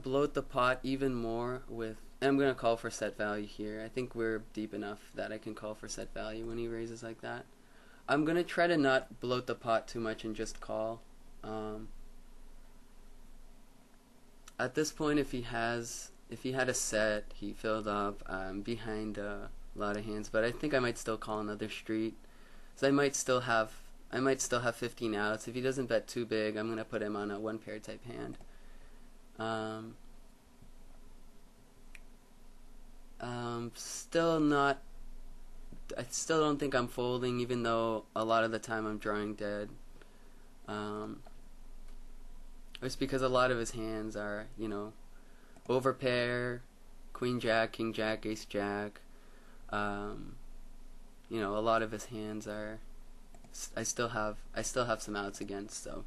bloat the pot even more with... I'm going to call for set value here. I think we're deep enough that I can call for set value when he raises like that. I'm going to try to not bloat the pot too much and just call. At this point, if he had a set, he filled up. I'm behind a lot of hands, but I think I might still call another street. So I might still have 15 outs. If he doesn't bet too big, I'm going to put him on a one pair type hand. Still not. I still don't think I'm folding, even though a lot of the time I'm drawing dead. It's because a lot of his hands are, you know, overpair, queen jack, king jack, ace jack. You know, a lot of his hands are. I still have some outs against, so.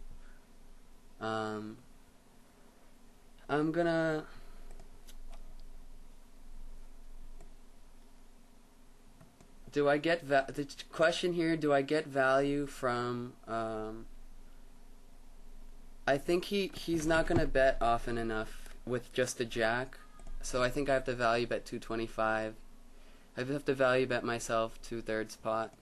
I'm gonna. Do I get the question here? Do I get value from? I think he's not gonna bet often enough with just a jack, so I think I have to value bet 225. I have to value bet myself 2/3 pot.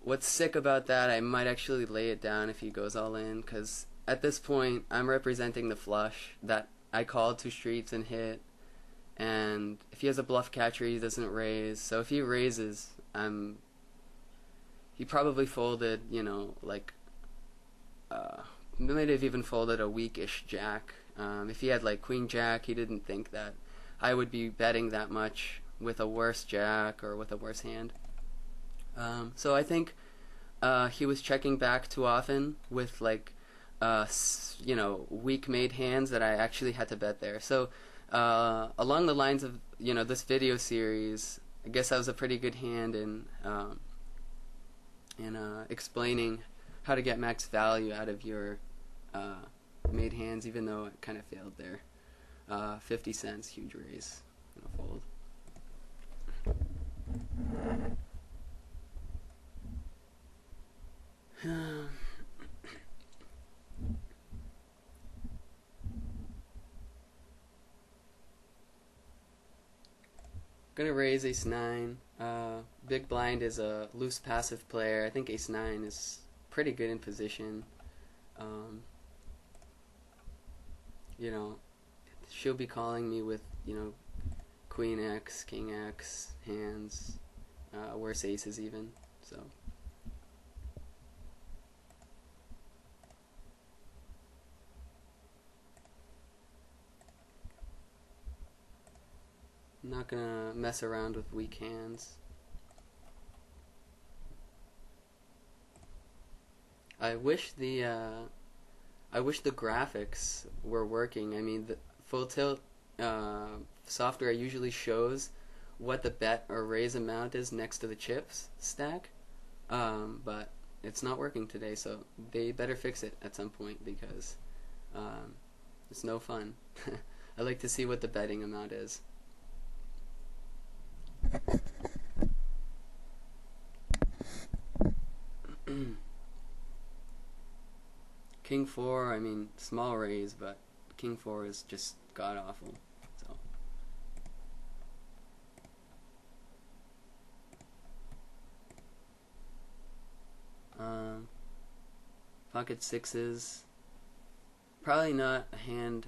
What's sick about that? I might actually lay it down if he goes all in, because at this point I'm representing the flush that I called 2 streets and hit. And if he has a bluff catcher, he doesn't raise. So if he raises, he probably folded, you know, like, might have even folded a weakish jack. If he had like queen jack, he didn't think that I would be betting that much with a worse jack or with a worse hand. So I think he was checking back too often with like, you know, weak made hands that I actually had to bet there. So. Along the lines of, you know, this video series, I guess that was a pretty good hand in explaining how to get max value out of your made hands, even though it kind of failed there. 50 cents, huge raise, gonna fold. Gonna raise ace 9. Big blind is a loose passive player. I think ace 9 is pretty good in position. You know, she'll be calling me with, you know, queen X, king X hands, worse aces even. So. I'm not gonna mess around with weak hands. I wish the graphics were working. I mean, the full tilt software usually shows what the bet or raise amount is next to the chips stack, but it's not working today. So they better fix it at some point, because it's no fun. I like to see what the betting amount is. King 4, I mean, small raise, but King 4 is just god awful. So, pocket sixes, probably not a hand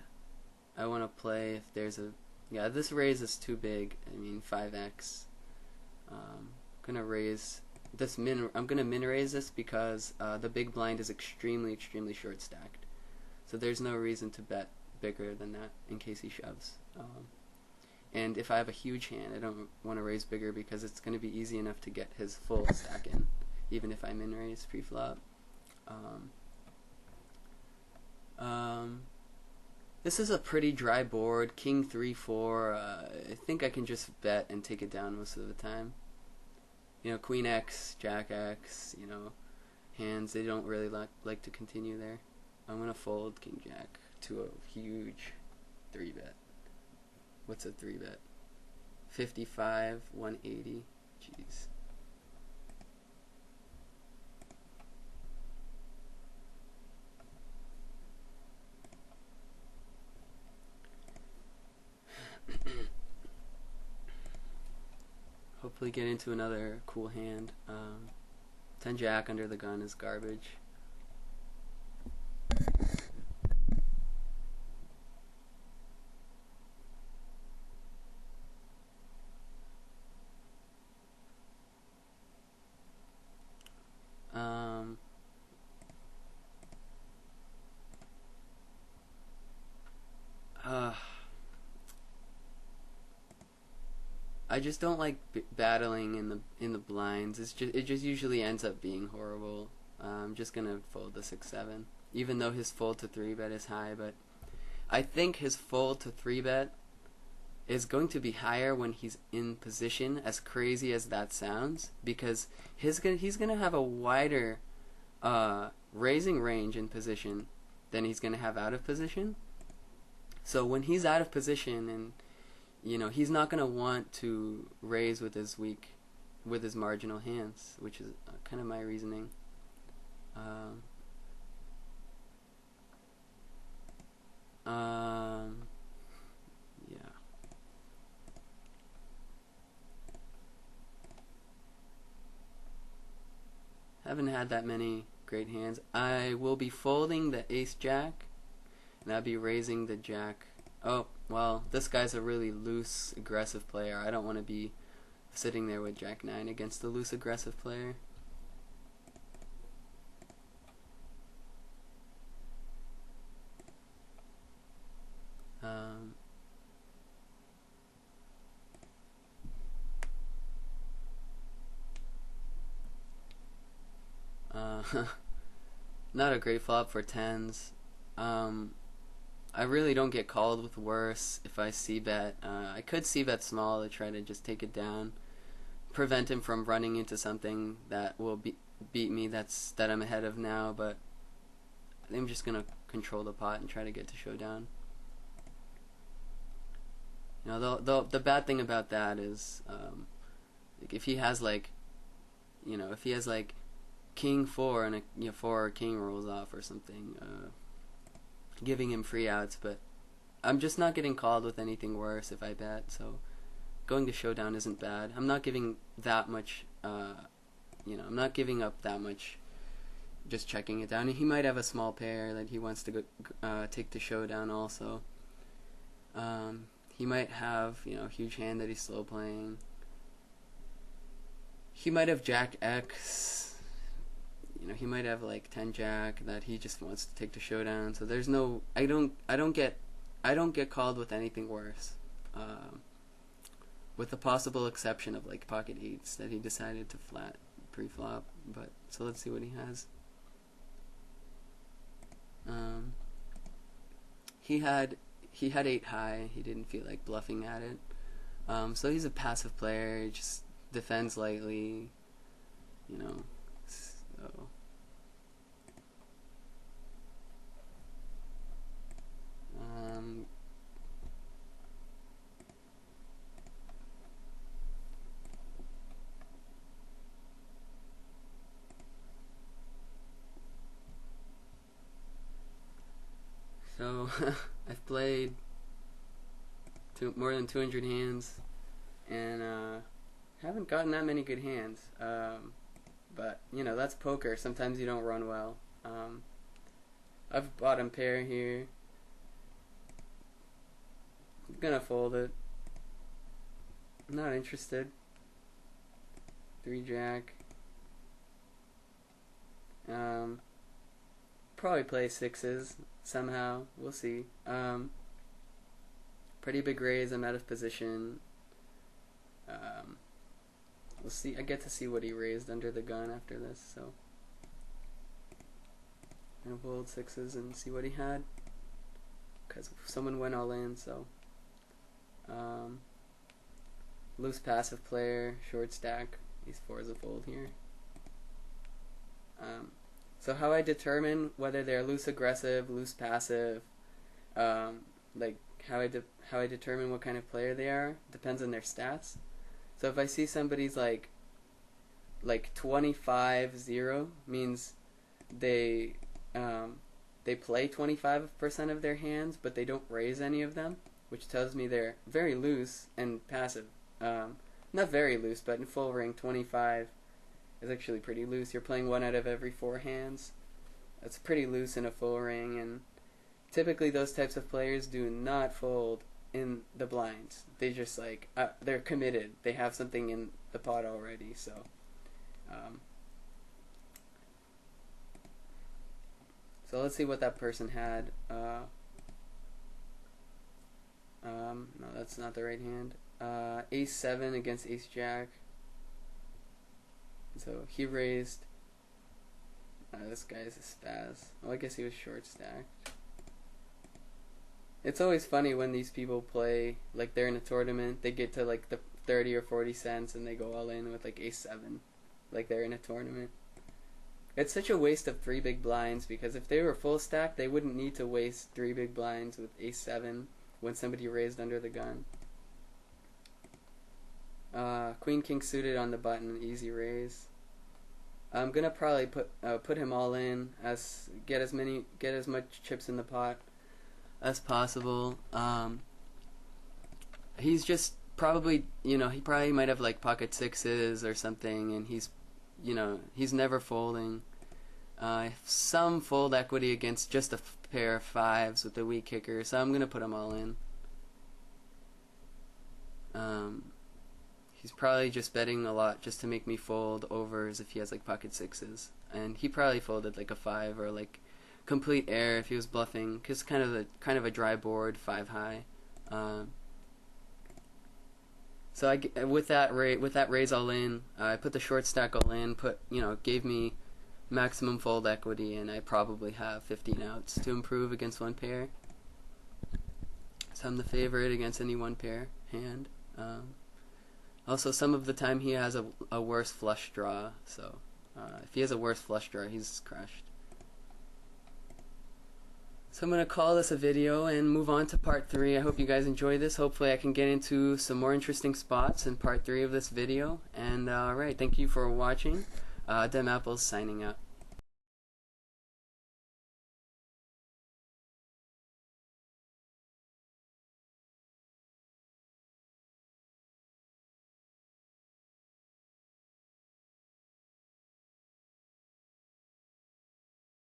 I want to play if there's a. Yeah, this raise is too big. I mean, 5x. Gonna raise this I'm gonna min raise this because the big blind is extremely short stacked. So there's no reason to bet bigger than that in case he shoves. And if I have a huge hand, I don't want to raise bigger because it's gonna be easy enough to get his full stack in, even if I min raise pre-flop. This is a pretty dry board. King 3-4. I think I can just bet and take it down most of the time. You know, Queen X, Jack X. You know, hands they don't really like to continue there. I'm gonna fold King Jack to a huge 3-bet. What's a 3-bet? 55, 180. Jeez. hopefully get into another cool hand. 10 Jack under the gun is garbage. Um, uh, I just don't like battling in the blinds. It just usually ends up being horrible. I'm just gonna fold the 6-7, even though his fold to 3-bet is high. But I think his fold to 3-bet is going to be higher when he's in position. As crazy as that sounds, because he's gonna have a wider raising range in position than he's gonna have out of position. So when he's out of position and he's not going to want to raise with his marginal hands, which is kind of my reasoning. Yeah. Haven't had that many great hands. I will be folding the ace-jack, and I'll be raising the jack. Oh, well, this guy's a really loose, aggressive player. I don't want to be sitting there with Jack-9 against the loose, aggressive player. Not a great flop for 10s. I really don't get called with worse if I c-bet. I could c-bet small to try to just take it down, prevent him from running into something that will beat me that I'm ahead of now, but I think I'm just going to control the pot and try to get to showdown. The bad thing about that is if he has king 4 and a 4 king rolls off or something, giving him free outs, but I'm just not getting called with anything worse if I bet, so going to showdown isn't bad. I'm not giving that much, I'm not giving up that much just checking it down. He might have a small pair that he wants to take to showdown also. He might have, a huge hand that he's slow playing. He might have Jack X. He might have like 10 Jack that he just wants to take to showdown. So there's no, I don't get called with anything worse, with the possible exception of like pocket 8s that he decided to flat pre-flop. But so let's see what he has. He had 8 high. He didn't feel like bluffing at it. So he's a passive player. He just defends lightly, So So I've played more than 200 hands, and haven't gotten that many good hands. But that's poker. Sometimes you don't run well. I've bottom pair here. I'm gonna fold it. I'm not interested. 3 Jack. Probably play 6s somehow. We'll see. Pretty big raise. I'm out of position. We'll see. I get to see what he raised under the gun after this. So I'm gonna fold 6s and see what he had, because someone went all in. So loose passive player, short stack. These 4s a fold here. So how I determine whether they're loose aggressive, loose passive, like how I determine what kind of player they are depends on their stats. So if I see somebody's like 25-0 means they play 25% of their hands, but they don't raise any of them, which tells me they're very loose and passive. not very loose, but in full ring, 25 is actually pretty loose. You're playing 1 out of every 4 hands. That's pretty loose in a full ring, and typically those types of players do not fold in the blinds. They just like, they're committed. They have something in the pot already, so. So let's see what that person had. No, that's not the right hand. Ace 7 against Ace Jack. So he raised. This guy is a spaz. Well, I guess he was short stacked. It's always funny when these people play, like they're in a tournament, they get to like the 30 or 40 cents and they go all in with like Ace 7. Like they're in a tournament. It's such a waste of 3 big blinds, because if they were full stack, they wouldn't need to waste 3 big blinds with Ace 7 when somebody raised under the gun. Queen King suited on the button, easy raise. I'm gonna probably put him all in, get as much chips in the pot as possible. He's just probably, he probably might have like pocket 6s or something, and he's never folding. Some fold equity against just a pair of 5s with the weak kicker, so I'm gonna put him all in. He's probably just betting a lot just to make me fold overs if he has like pocket 6s, and he probably folded like a 5 or like complete air if he was bluffing, because kind of a dry board, 5 high. So with that raise all in, I put the short stack all in, gave me maximum fold equity, and I probably have 15 outs to improve against 1 pair. So I'm the favorite against any 1 pair hand. Also, some of the time he has a worse flush draw, so if he has a worse flush draw, he's crushed. So I'm going to call this a video and move on to part 3. I hope you guys enjoy this. Hopefully I can get into some more interesting spots in part 3 of this video. And alright, thank you for watching. Dem Apples signing out.